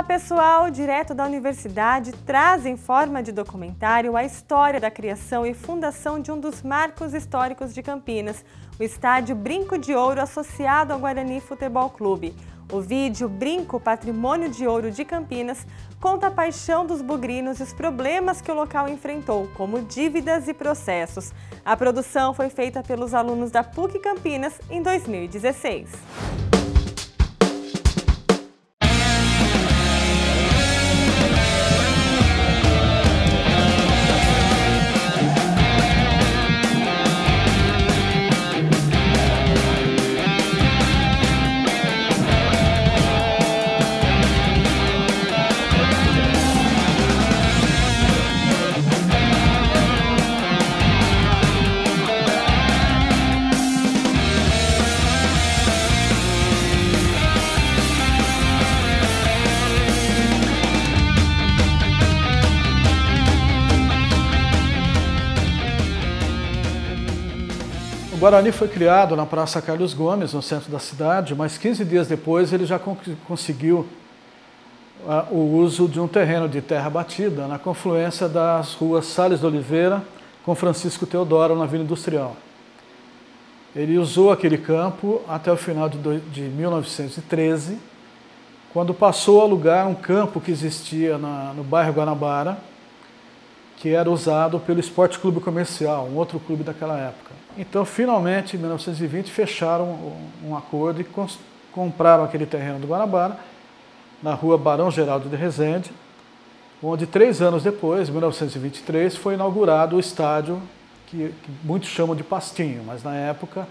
pessoal, direto da universidade, traz em forma de documentário a história da criação e fundação de um dos marcos históricos de Campinas, o estádio Brinco de Ouro associado ao Guarani Futebol Clube. O vídeo Brinco, Patrimônio de Ouro de Campinas, conta a paixão dos bugrinos e os problemas que o local enfrentou, como dívidas e processos. A produção foi feita pelos alunos da PUC Campinas em 2016. O Guarani foi criado na Praça Carlos Gomes, no centro da cidade, mas 15 dias depois ele já conseguiu o uso de um terreno de terra batida na confluência das ruas Salles de Oliveira com Francisco Teodoro, na Vila Industrial. Ele usou aquele campo até o final de 1913, quando passou a alugar um campo que existia no bairro Guanabara, que era usado pelo Esporte Clube Comercial, um outro clube daquela época. Então, finalmente, em 1920, fecharam um acordo e compraram aquele terreno do Guanabara, na rua Barão Geraldo de Rezende, onde 3 anos depois, em 1923, foi inaugurado o estádio que muitos chamam de Pastinho, mas na época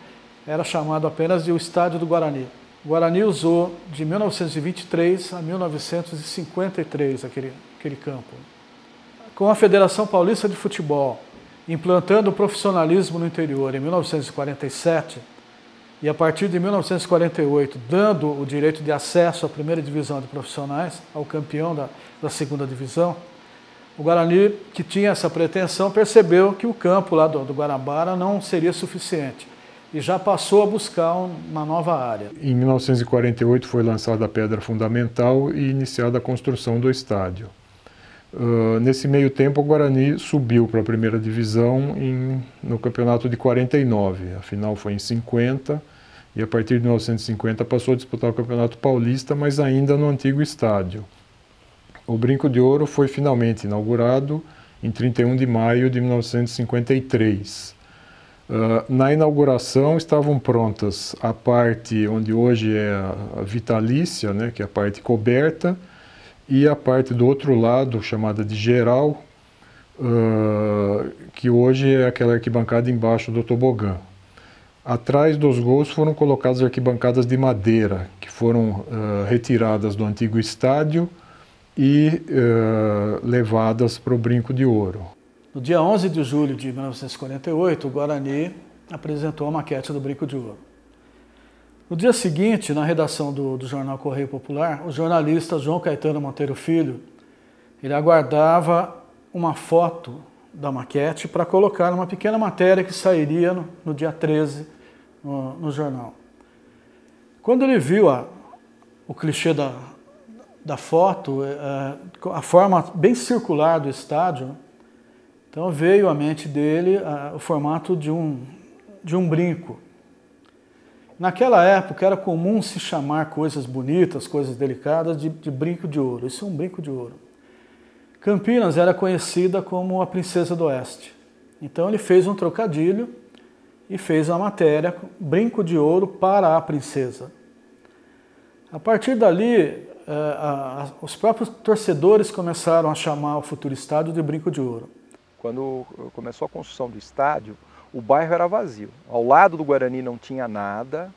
era chamado apenas de o Estádio do Guarani. O Guarani usou de 1923 a 1953 aquele campo. Com a Federação Paulista de Futebol implantando o profissionalismo no interior em 1947 e a partir de 1948 dando o direito de acesso à primeira divisão de profissionais, ao campeão da segunda divisão, o Guarani, que tinha essa pretensão, percebeu que o campo lá do Guanabara não seria suficiente e já passou a buscar uma nova área. Em 1948 foi lançada a pedra fundamental e iniciada a construção do estádio. Nesse meio tempo, o Guarani subiu para a primeira divisão no campeonato de 49. A final foi em 50 e a partir de 1950 passou a disputar o Campeonato Paulista, mas ainda no antigo estádio. O Brinco de Ouro foi finalmente inaugurado em 31 de maio de 1953. Na inauguração estavam prontas a parte onde hoje é a vitalícia, né, que é a parte coberta, e a parte do outro lado, chamada de geral, que hoje é aquela arquibancada embaixo do tobogã. Atrás dos gols foram colocadas arquibancadas de madeira, que foram retiradas do antigo estádio e levadas para o Brinco de Ouro. No dia 11 de julho de 1948, o Guarani apresentou a maquete do Brinco de Ouro. No dia seguinte, na redação do jornal Correio Popular, o jornalista João Caetano Monteiro Filho, ele aguardava uma foto da maquete para colocar numa pequena matéria que sairia no dia 13 no jornal. Quando ele viu o clichê da foto, a forma bem circular do estádio, então veio à mente dele o formato de um brinco. Naquela época era comum se chamar coisas bonitas, coisas delicadas de brinco de ouro. Isso é um brinco de ouro. Campinas era conhecida como a Princesa do Oeste. Então ele fez um trocadilho e fez a matéria Brinco de Ouro para a Princesa. A partir dali, os próprios torcedores começaram a chamar o futuro estádio de Brinco de Ouro. Quando começou a construção do estádio, o bairro era vazio. Ao lado do Guarani não tinha nada,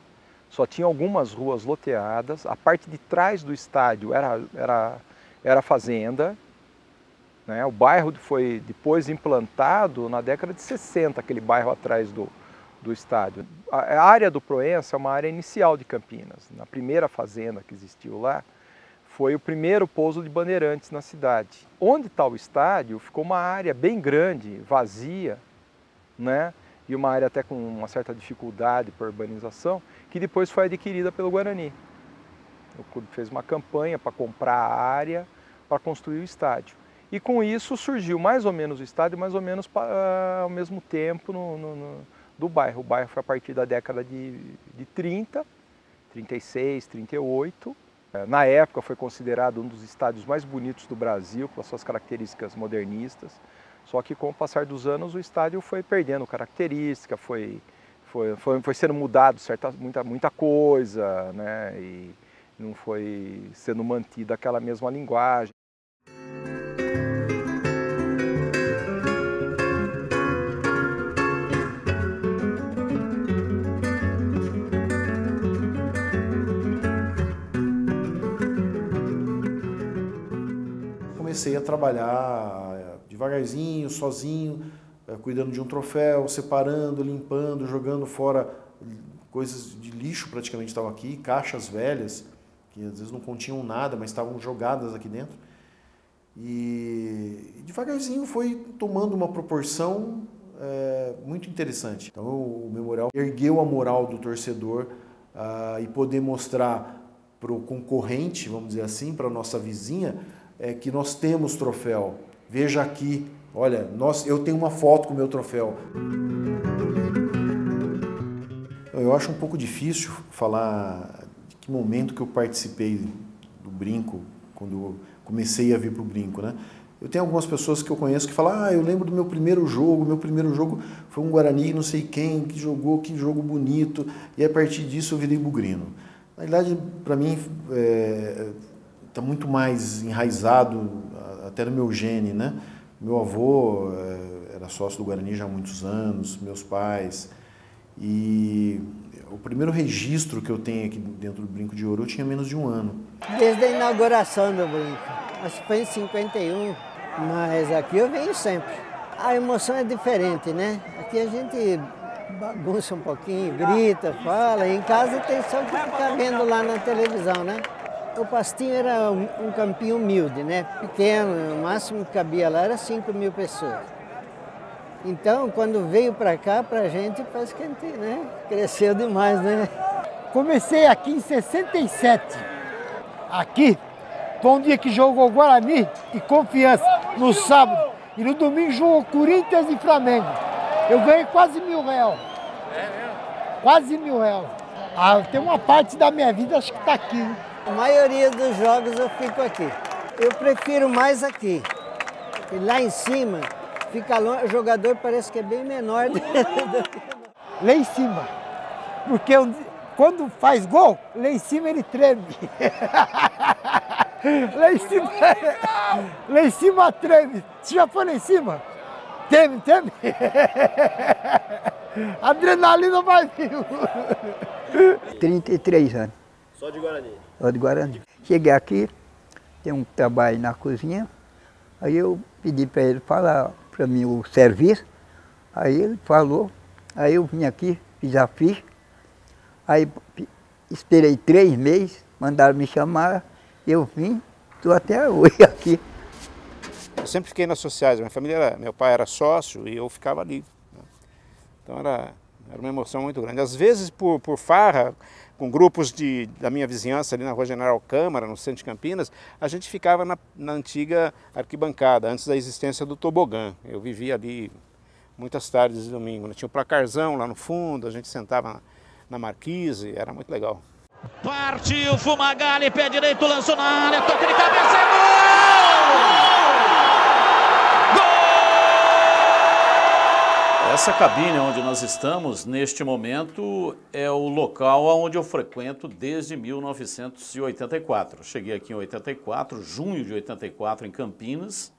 só tinha algumas ruas loteadas. A parte de trás do estádio era fazenda, né? O bairro foi depois implantado na década de 60, aquele bairro atrás do estádio. A área do Proença é uma área inicial de Campinas. Na primeira fazenda que existiu lá, foi o primeiro pouso de bandeirantes na cidade. Onde está o estádio, ficou uma área bem grande, vazia, né? E uma área até com uma certa dificuldade por urbanização, que depois foi adquirida pelo Guarani. O clube fez uma campanha para comprar a área para construir o estádio. E com isso surgiu mais ou menos o estádio, mais ou menos ao mesmo tempo do bairro. O bairro foi a partir da década de 30, 36, 38. Na época foi considerado um dos estádios mais bonitos do Brasil, com as suas características modernistas. Só que com o passar dos anos o estádio foi perdendo característica, foi sendo mudado muita coisa, né? E não foi sendo mantida aquela mesma linguagem. Comecei a trabalhar devagarzinho, sozinho, cuidando de um troféu, separando, limpando, jogando fora coisas de lixo praticamente estavam aqui, caixas velhas, que às vezes não continham nada, mas estavam jogadas aqui dentro. E devagarzinho foi tomando uma proporção muito interessante. Então o memorial ergueu a moral do torcedor e poder mostrar para o concorrente, vamos dizer assim, para a nossa vizinha, que nós temos troféu. Veja aqui, olha, eu tenho uma foto com o meu troféu. Eu acho um pouco difícil falar de que momento que eu participei do Brinco, quando eu comecei a vir para o Brinco, né? Eu tenho algumas pessoas que eu conheço que falam, eu lembro do meu primeiro jogo foi um Guarani, não sei quem, que jogou, que jogo bonito, e a partir disso eu virei bugrino. Na verdade, para mim, está muito mais enraizado até no meu gene, né? Meu avô era sócio do Guarani já há muitos anos, meus pais, e o primeiro registro que eu tenho aqui dentro do Brinco de Ouro eu tinha menos de um ano. Desde a inauguração do Brinco, acho que foi em 51, mas aqui eu venho sempre. A emoção é diferente, né? Aqui a gente bagunça um pouquinho, grita, fala, e em casa tem só que ficar vendo lá na televisão, né? O Pastinho era um campinho humilde, né? Pequeno, o máximo que cabia lá era 5.000 pessoas. Então, quando veio para cá, pra gente, parece que a gente, né, cresceu demais, né? Comecei aqui em 67. Aqui foi um dia que jogou Guarani e Confiança no sábado. E no domingo jogou Corinthians e Flamengo. Eu ganhei quase R$1.000. É mesmo? Quase R$1.000. Tem uma parte da minha vida, acho que está aqui, né? A maioria dos jogos eu fico aqui. Eu prefiro mais aqui. E lá em cima, fica longe, o jogador parece que é bem menor do que... Lá em cima. Porque quando faz gol, lá em cima ele treme. Lá em cima treme. Você já foi lá em cima? Treme. Adrenalina vai vir. 33 anos. Só de Guarani? Só de Guarani. Cheguei aqui, tem um trabalho na cozinha, aí eu pedi para ele falar para mim o serviço, aí ele falou, aí eu vim aqui, fiz a ficha, aí esperei 3 meses, mandaram me chamar, eu vim, estou até hoje aqui. Eu sempre fiquei nas sociais, meu pai era sócio e eu ficava ali. Né? Então era uma emoção muito grande. Às vezes por farra, com grupos da minha vizinhança ali na Rua General Câmara, no centro de Campinas, a gente ficava na antiga arquibancada, antes da existência do tobogã. Eu vivia ali muitas tardes de domingo. Né? Tinha um placarzão lá no fundo, a gente sentava na marquise, era muito legal. Partiu Fumagalli, pé direito, lançou na área, toque de cabeça, é gol! Essa cabine onde nós estamos, neste momento, é o local onde eu frequento desde 1984. Cheguei aqui em 84, junho de 84, em Campinas,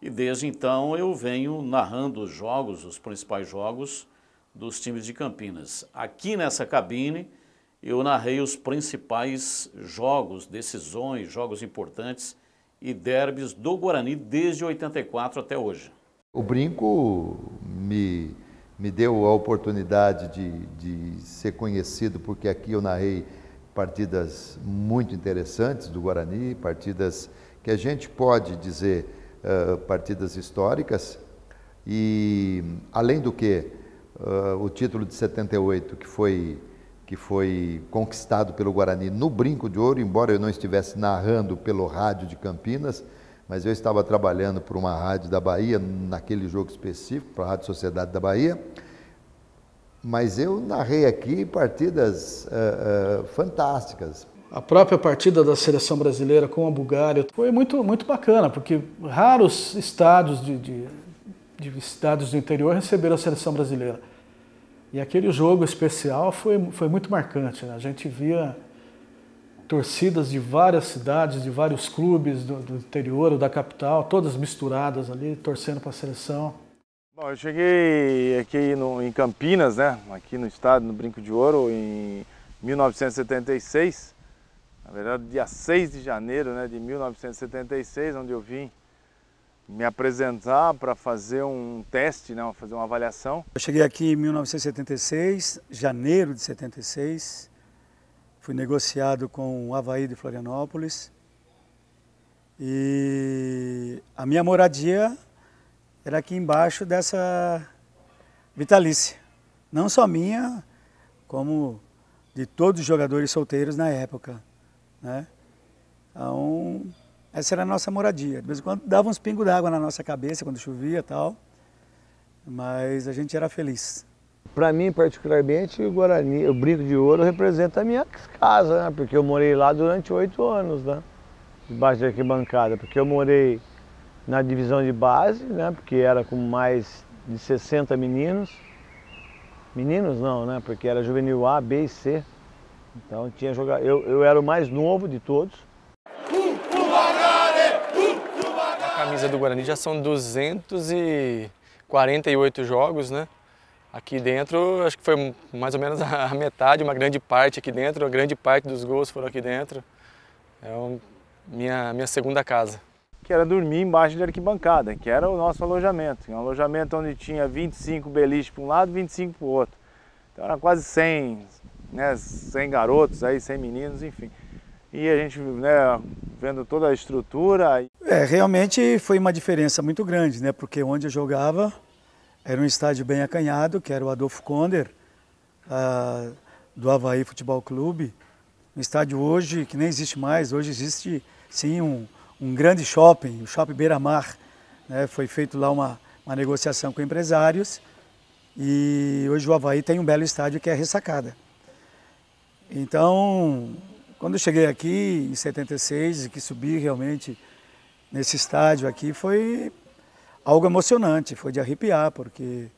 e desde então eu venho narrando os jogos, os principais jogos dos times de Campinas. Aqui nessa cabine eu narrei os principais jogos, decisões, jogos importantes e derbys do Guarani desde 84 até hoje. O Brinco me deu a oportunidade de ser conhecido, porque aqui eu narrei partidas muito interessantes do Guarani, partidas que a gente pode dizer partidas históricas, e além do que o título de 78, que foi conquistado pelo Guarani no Brinco de Ouro, embora eu não estivesse narrando pelo rádio de Campinas, mas eu estava trabalhando por uma rádio da Bahia, naquele jogo específico, para a Rádio Sociedade da Bahia, mas eu narrei aqui partidas fantásticas. A própria partida da seleção brasileira com a Bulgária foi muito, muito bacana, porque raros estádios de estados do interior receberam a seleção brasileira. E aquele jogo especial foi muito marcante, né? A gente via torcidas de várias cidades, de vários clubes do interior ou da capital, todas misturadas ali, torcendo para a seleção. Bom, eu cheguei aqui em Campinas, né? Aqui no estado, no Brinco de Ouro, em 1976. Na verdade, dia 6 de janeiro, né, de 1976, onde eu vim me apresentar para fazer um teste, né, fazer uma avaliação. Eu cheguei aqui em 1976, janeiro de 76, fui negociado com o Avaí de Florianópolis e a minha moradia era aqui embaixo dessa vitalícia. Não só minha, como de todos os jogadores solteiros na época, né? Então, essa era a nossa moradia. De vez em quando dava uns pingos d'água na nossa cabeça quando chovia e tal, mas a gente era feliz. Para mim, particularmente, o Guarani, o Brinco de Ouro representa a minha casa, né? Porque eu morei lá durante 8 anos, né? Debaixo da arquibancada, porque eu morei na divisão de base, né? Porque era com mais de 60 meninos. Meninos não, né? Porque era juvenil A, B e C. Então tinha jogar. Eu era o mais novo de todos. A camisa do Guarani já são 248 jogos, né? Aqui dentro, acho que foi mais ou menos a metade, uma grande parte aqui dentro, a grande parte dos gols foram aqui dentro. É minha segunda casa. Que era dormir embaixo de arquibancada, que era o nosso alojamento. Um alojamento onde tinha 25 beliches para um lado e 25 para o outro. Então era quase 100, né, 100 garotos, aí, 100 meninos, enfim. E a gente, né, vendo toda a estrutura. Realmente foi uma diferença muito grande, né? Porque onde eu jogava era um estádio bem acanhado, que era o Adolfo Konder, do Avaí Futebol Clube. Um estádio hoje que nem existe mais, hoje existe sim um grande shopping, o Shopping Beira-Mar, né? Foi feito lá uma negociação com empresários e hoje o Avaí tem um belo estádio que é a Ressacada. Então, quando eu cheguei aqui em 76 e que subi realmente nesse estádio aqui, foi algo emocionante, foi de arrepiar, porque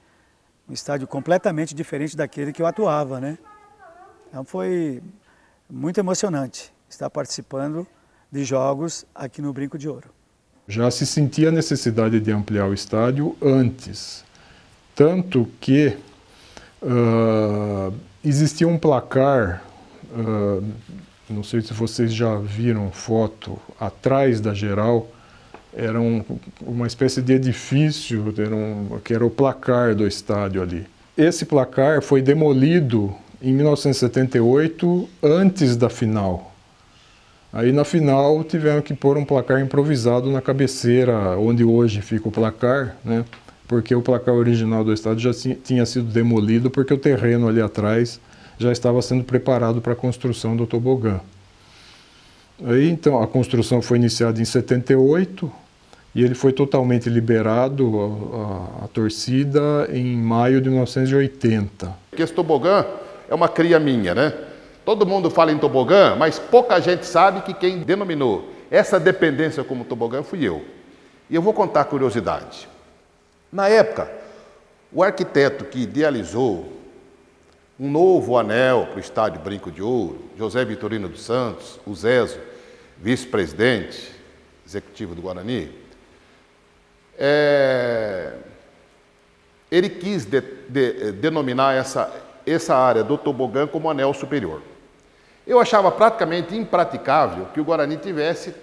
um estádio completamente diferente daquele que eu atuava, né? Então foi muito emocionante estar participando de jogos aqui no Brinco de Ouro. Já se sentia a necessidade de ampliar o estádio antes, tanto que existia um placar, não sei se vocês já viram foto, atrás da geral, era uma espécie de edifício, que era o placar do estádio ali. Esse placar foi demolido em 1978, antes da final. Aí na final tiveram que pôr um placar improvisado na cabeceira, onde hoje fica o placar, né? Porque o placar original do estádio já tinha sido demolido, porque o terreno ali atrás já estava sendo preparado para a construção do tobogã. Aí então a construção foi iniciada em 78 e ele foi totalmente liberado a torcida em maio de 1980. Porque esse tobogã é uma cria minha, né? Todo mundo fala em tobogã, mas pouca gente sabe que quem denominou essa dependência como tobogã fui eu. E eu vou contar a curiosidade. Na época, o arquiteto que idealizou um novo anel para o estádio Brinco de Ouro, José Vitorino dos Santos, o Zezo, vice-presidente executivo do Guarani, ele quis denominar essa área do tobogã como anel superior. Eu achava praticamente impraticável que o Guarani tivesse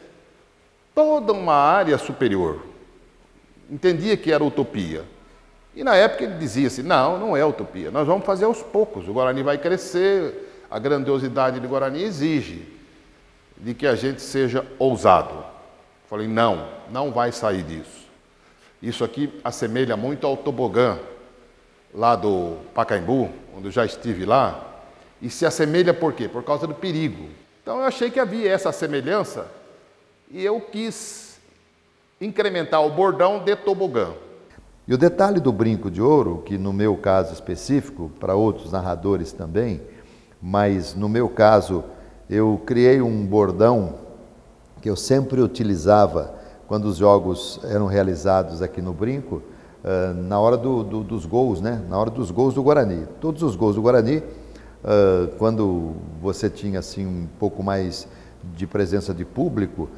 toda uma área superior. Entendia que era utopia. E na época ele dizia assim, não é utopia, nós vamos fazer aos poucos, o Guarani vai crescer, a grandiosidade do Guarani exige de que a gente seja ousado. Falei, não vai sair disso. Isso aqui assemelha muito ao tobogã lá do Pacaembu, onde eu já estive lá, E se assemelha por quê? Por causa do perigo. Então eu achei que havia essa semelhança e eu quis incrementar o bordão de tobogã. E o detalhe do brinco de ouro, que no meu caso específico, para outros narradores também, mas no meu caso eu criei um bordão que eu sempre utilizava quando os jogos eram realizados aqui no brinco, na hora dos gols, né? Na hora dos gols do Guarani. Todos os gols do Guarani, quando você tinha assim um pouco mais de presença de público,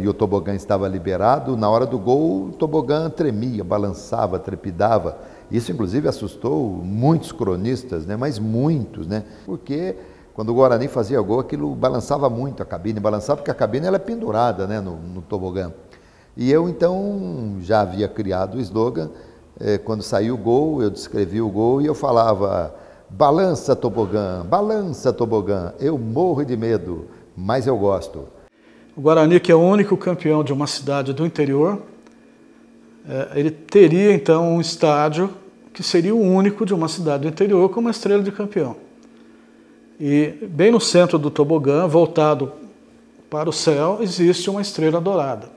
e o tobogã estava liberado, na hora do gol o tobogã tremia, balançava, trepidava. Isso inclusive assustou muitos cronistas, né? Mas muitos, né? Porque quando o Guarani fazia gol, aquilo balançava muito, a cabine balançava, porque a cabine ela é pendurada, né? no tobogã. E eu então já havia criado o slogan, quando saiu o gol, eu descrevi o gol e eu falava: balança tobogã, eu morro de medo, mas eu gosto. O Guarani, que é o único campeão de uma cidade do interior, ele teria então um estádio que seria o único de uma cidade do interior com uma estrela de campeão. E bem no centro do tobogã, voltado para o céu, existe uma estrela dourada,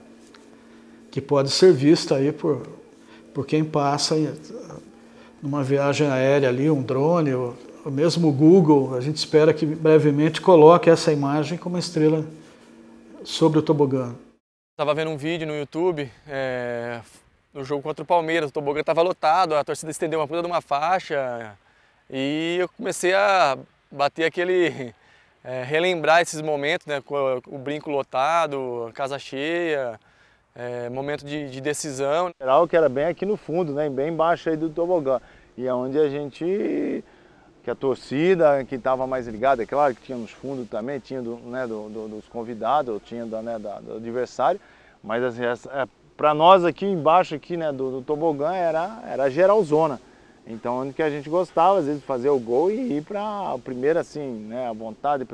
que pode ser vista aí por quem passa numa viagem aérea ali, um drone, ou mesmo o Google. A gente espera que brevemente coloque essa imagem como uma estrela sobre o tobogã. Estava vendo um vídeo no YouTube no jogo contra o Palmeiras, o tobogã estava lotado, a torcida estendeu uma puta de uma faixa e eu comecei a bater aquele, relembrar esses momentos, né, com o brinco lotado, casa cheia, momento de decisão. Geral que era bem aqui no fundo, né, bem embaixo aí do tobogã, e é onde a gente... que a torcida, que estava mais ligada, é claro que tinha nos fundos também, tinha dos convidados, tinha do adversário, mas assim, para nós aqui embaixo aqui, né, do tobogã era geralzona. Então onde que a gente gostava às vezes de fazer o gol e ir para a primeira assim, né, a vontade,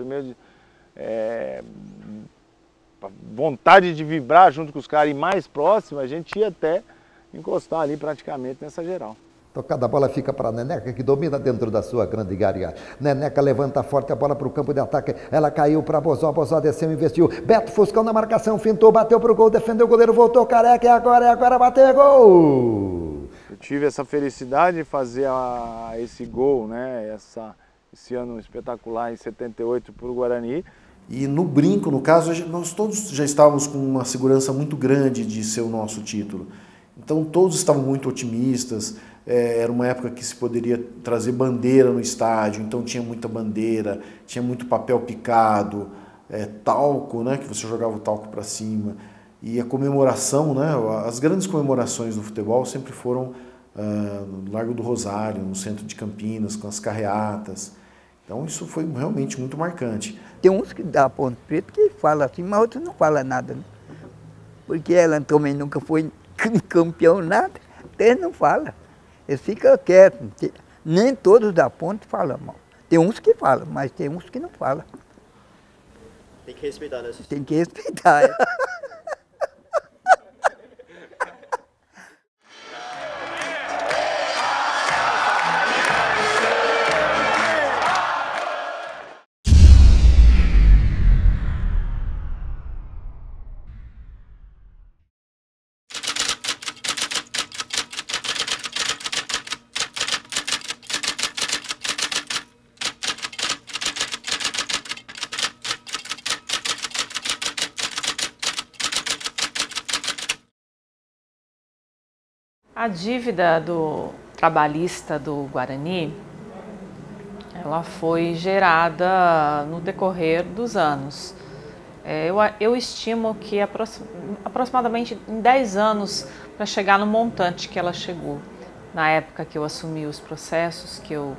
vontade de vibrar junto com os caras e mais próximo, a gente ia até encostar ali praticamente nessa geral. Tocada a bola fica para a Neneca, que domina dentro da sua grande área. Neneca levanta forte a bola para o campo de ataque. Ela caiu para Bozó, Bozó desceu, investiu. Beto Fuscão na marcação, fintou, bateu para o gol, defendeu o goleiro, voltou, Careca, e agora bateu, gol! Eu tive essa felicidade de fazer esse gol, né? Esse ano espetacular em 78 para o Guarani. E no brinco, no caso, nós todos já estávamos com uma segurança muito grande de ser o nosso título. Então todos estavam muito otimistas. Era uma época que se poderia trazer bandeira no estádio, então tinha muita bandeira, tinha muito papel picado, talco, né, que você jogava o talco para cima. E a comemoração, né, as grandes comemorações no futebol sempre foram no Largo do Rosário, no centro de Campinas, com as carreatas. Então isso foi realmente muito marcante. Tem uns que dá Ponte Preta que falam assim, mas outros não falam nada, né? Porque ela também nunca foi campeão nada, eles não falam. Eles ficam quietos. Nem todos da Ponte falam mal. Tem uns que falam, mas tem uns que não falam. Tem que respeitar, né? Tem que respeitar. A dívida trabalhista do Guarani, ela foi gerada no decorrer dos anos. Eu estimo que aproximadamente em 10 anos para chegar no montante que ela chegou. Na época que eu assumi os processos, que eu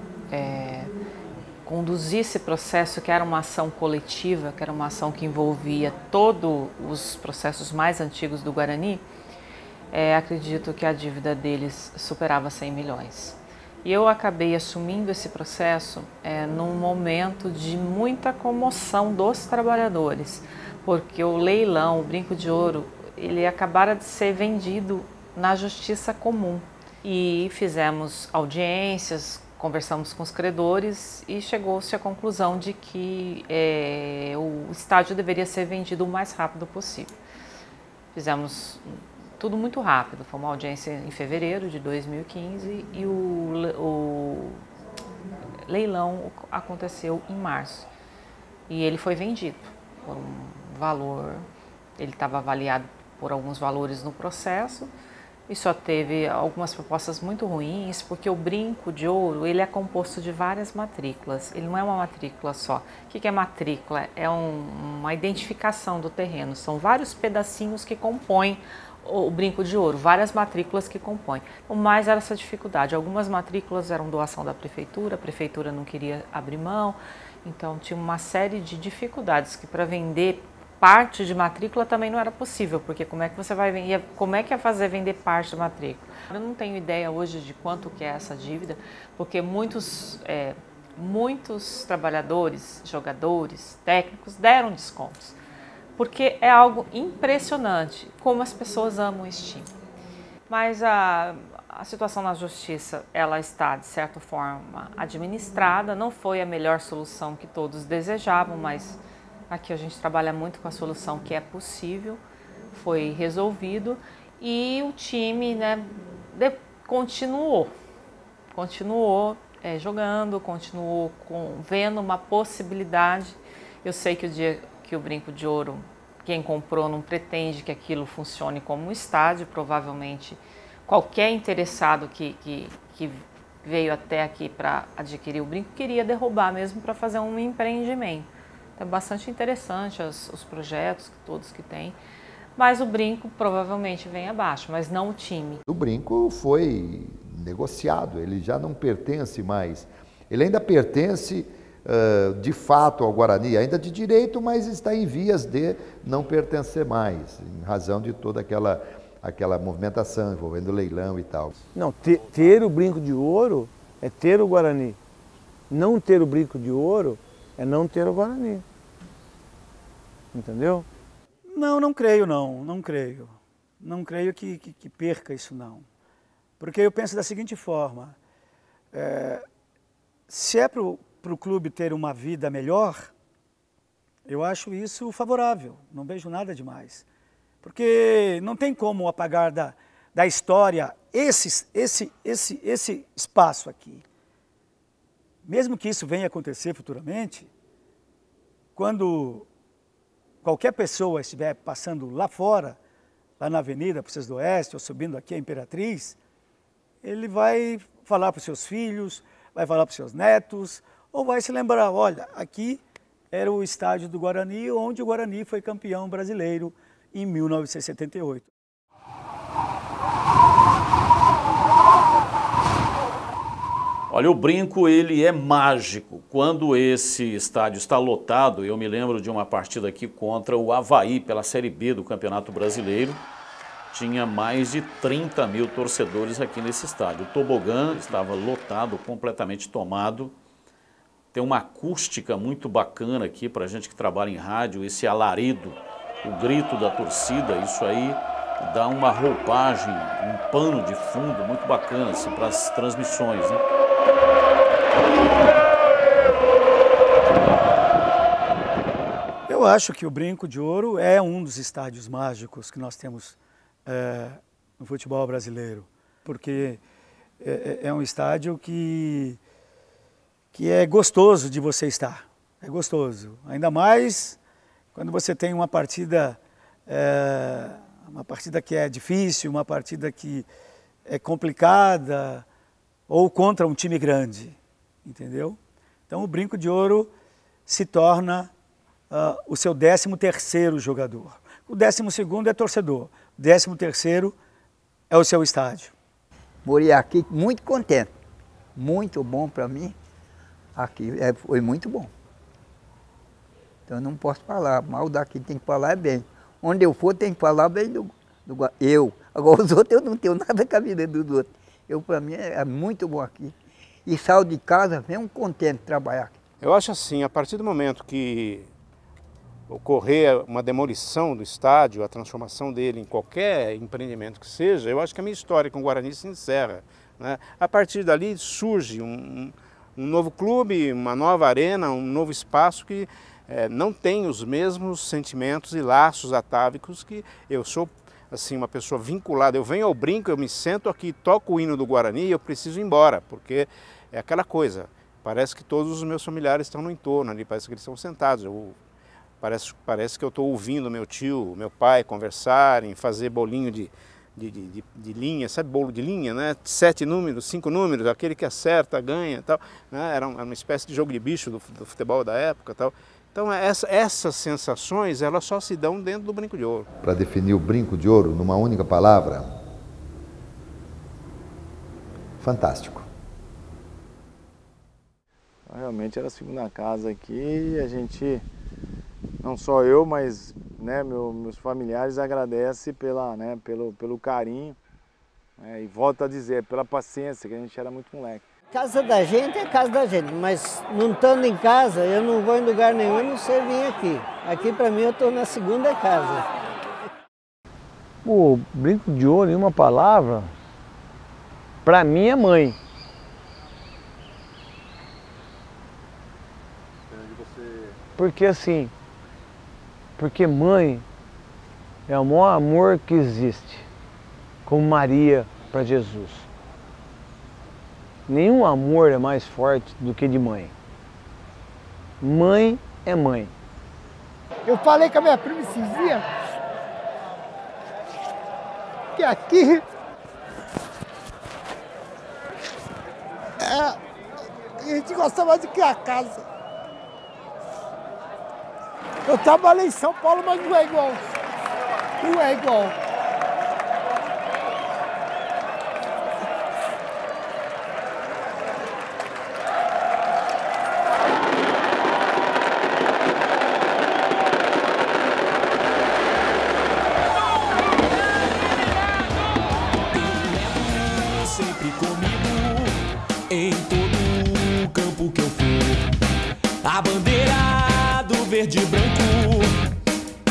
conduzi esse processo, que era uma ação coletiva, que era uma ação que envolvia todos os processos mais antigos do Guarani, acredito que a dívida deles superava 100 milhões. E eu acabei assumindo esse processo num momento de muita comoção dos trabalhadores, porque o leilão, o Brinco de Ouro, ele acabara de ser vendido na justiça comum. E fizemos audiências conversamos com os credores e chegou-se à conclusão de que o estádio deveria ser vendido o mais rápido possível. Fizemos tudo muito rápido, foi uma audiência em fevereiro de 2015 e o leilão aconteceu em março. E ele foi vendido por um valor, ele estava avaliado por alguns valores no processo e só teve algumas propostas muito ruins, porque o brinco de ouro ele é composto de várias matrículas, ele não é uma matrícula só. O que é matrícula? É uma identificação do terreno, são vários pedacinhos que compõem o brinco de ouro, várias matrículas que compõem. O mais era essa dificuldade, algumas matrículas eram doação da prefeitura, a prefeitura não queria abrir mão, então tinha uma série de dificuldades que para vender parte de matrícula também não era possível, porque como é que você vai vender, como é que ia fazer vender parte da matrícula? Eu não tenho ideia hoje de quanto que é essa dívida, porque muitos trabalhadores, jogadores, técnicos deram descontos, porque é algo impressionante como as pessoas amam esse time. Mas a situação na justiça, ela está, de certa forma, administrada, não foi a melhor solução que todos desejavam, mas aqui a gente trabalha muito com a solução que é possível, foi resolvido e o time, né, continuou jogando, continuou vendo uma possibilidade. Eu sei que o dia que o Brinco de Ouro, quem comprou não pretende que aquilo funcione como um estádio, provavelmente qualquer interessado que veio até aqui para adquirir o brinco queria derrubar mesmo para fazer um empreendimento. É bastante interessante os projetos todos que tem, mas o brinco provavelmente vem abaixo, mas não o time. O brinco foi negociado, ele já não pertence mais. Ele ainda pertence de fato ao Guarani, ainda de direito, mas está em vias de não pertencer mais, em razão de toda aquela movimentação envolvendo leilão e tal. Não, ter o Brinco de Ouro é ter o Guarani. Não ter o Brinco de Ouro é não ter o Guarani. Entendeu? Não creio não, não creio. Não creio que perca isso não. Porque eu penso da seguinte forma, se é para o clube ter uma vida melhor, eu acho isso favorável, não vejo nada demais. Porque não tem como apagar da história esse espaço aqui. Mesmo que isso venha acontecer futuramente, quando qualquer pessoa estiver passando lá fora, lá na Avenida Princesa do Oeste, ou subindo aqui a Imperatriz, ele vai falar para os seus filhos, vai falar para os seus netos, ou vai se lembrar, olha, aqui era o estádio do Guarani, onde o Guarani foi campeão brasileiro em 1978. Olha, o brinco ele é mágico. Quando esse estádio está lotado, eu me lembro de uma partida aqui contra o Avaí pela Série B do Campeonato Brasileiro. Tinha mais de 30 mil torcedores aqui nesse estádio. O tobogã estava lotado, completamente tomado. Tem uma acústica muito bacana aqui para a gente que trabalha em rádio, esse alarido, o grito da torcida, isso aí dá uma roupagem, um pano de fundo muito bacana assim, para as transmissões, né? Eu acho que o Brinco de Ouro é um dos estádios mágicos que nós temos no futebol brasileiro, porque é um estádio que é gostoso de você estar, é gostoso, ainda mais quando você tem uma partida que é difícil, uma partida que é complicada, ou contra um time grande, entendeu? Então o Brinco de Ouro se torna o seu 13º jogador. O 12º é torcedor, o 13º é o seu estádio. Morei aqui muito contente, muito bom para mim, aqui foi muito bom. Então eu não posso falar mal daqui, tem que falar bem. Onde eu for tem que falar bem eu. Agora os outros eu não tenho nada com a vida dos outros. Para mim é muito bom aqui. E saio de casa, venho contente de trabalhar aqui. Eu acho assim, a partir do momento que ocorrer uma demolição do estádio, a transformação dele em qualquer empreendimento que seja, eu acho que a minha história com o Guarani se encerra. né? A partir dali surge um novo clube, uma nova arena, um novo espaço que não tem os mesmos sentimentos e laços atávicos que eu sou, assim, uma pessoa vinculada. Eu venho ao Brinco, eu me sento aqui, toco o hino do Guarani e eu preciso ir embora, porque é aquela coisa, parece que todos os meus familiares estão no entorno ali, parece que eles estão sentados. Parece que eu estou ouvindo meu tio, meu pai conversarem, fazer bolinho de linha, sabe, bolo de linha, né? 7 números, 5 números, aquele que acerta, ganha, tal, né? Era uma espécie de jogo de bicho do futebol da época, tal. Então essas sensações, elas só se dão dentro do Brinco de Ouro. Para definir o Brinco de Ouro numa única palavra, fantástico. Realmente era a segunda casa aqui e a gente, não só eu, mas, né, meus familiares agradecem pelo carinho, né, e volto a dizer, pela paciência, que a gente era muito moleque. Casa da gente é casa da gente, mas não estando em casa, eu não vou em lugar nenhum, não sei vir aqui. Aqui para mim eu estou na segunda casa. O Brinco de Ouro, em uma palavra, para mim é mãe. Porque assim, porque mãe é o maior amor que existe, como Maria para Jesus. Nenhum amor é mais forte do que de mãe. Mãe é mãe. Eu falei com a minha prima esses dias que aqui a gente gosta mais do que a casa. Eu trabalhei em São Paulo, mas não é igual. Não é igual. Sempre comigo, em todo o campo que eu for. A bandeira do verde e branco,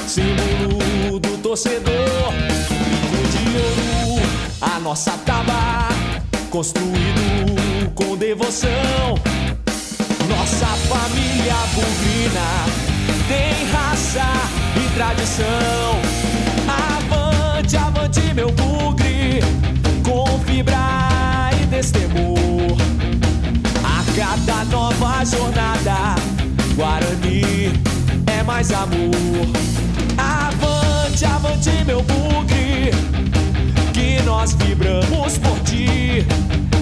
símbolo do torcedor. Brinco de ouro, a nossa taba, construído com devoção. Nossa família bugrina tem raça e tradição. Avante, avante meu bugre, com fibra e destemor. A cada nova jornada, Guarani é mais amor. Avante, avante meu bugre, que nós vibramos por ti.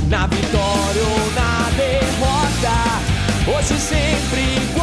Na vitória ou na derrota, hoje sempre